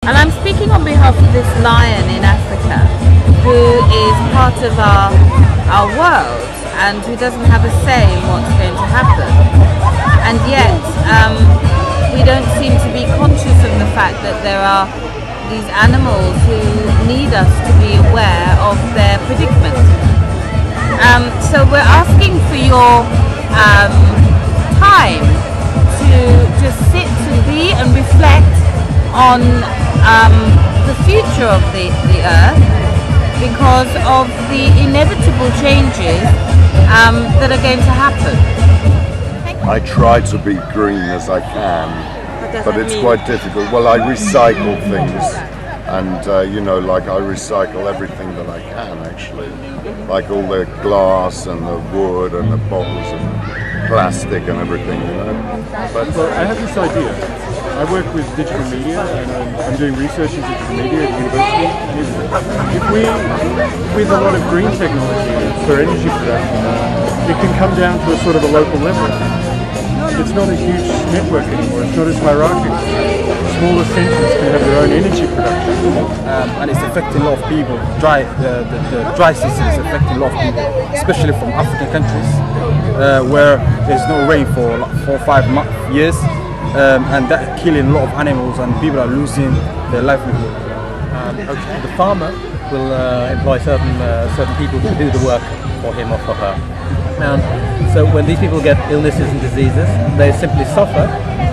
And I'm speaking on behalf of this lion in Africa who is part of our world and who doesn't have a say in what's going to happen. And yet we don't seem to be conscious of the fact that there are these animals who need us to be aware of their predicament. So we're asking for your time to just sit and be and reflect on the future of the earth because of the inevitable changes that are going to happen. I try to be green as I can, but it's quite difficult. Well, I recycle things, and you know, like I recycle everything that I can actually, like all the glass and the wood and the bottles and plastic and everything, you know. But I have this idea. I work with digital media, and I'm doing research in digital media at university. If we, with a lot of green technology for energy production, it can come down to a sort of a local level. It's not a huge network anymore. It's not as hierarchical. Smaller centres can have their own energy production, and it's affecting a lot of people. The dry season is affecting a lot of people, especially from African countries, where there's no rain for like 4 or 5 years. And that's killing a lot of animals, and people are losing their livelihood. The farmer will employ certain people to do the work for him or for her. So when these people get illnesses and diseases, they simply suffer,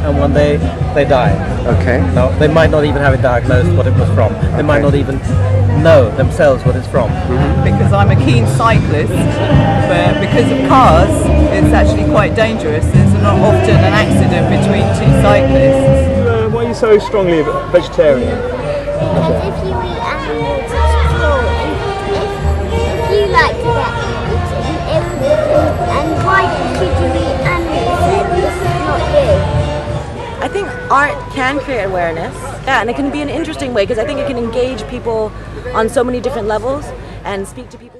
and one day they die. Okay. Now they might not even have it diagnosed what it was from. They might not even know themselves what it's from. Because I'm a keen cyclist, but because of cars, it's actually quite dangerous. There's not often an accident between two cyclists. why are you so strongly vegetarian? Because if you eat animals, it's cruel. And if you like to get and why should you eat animals then? This is not you. I think art can create awareness, and it can be an interesting way because I think it can engage people on so many different levels and speak to people.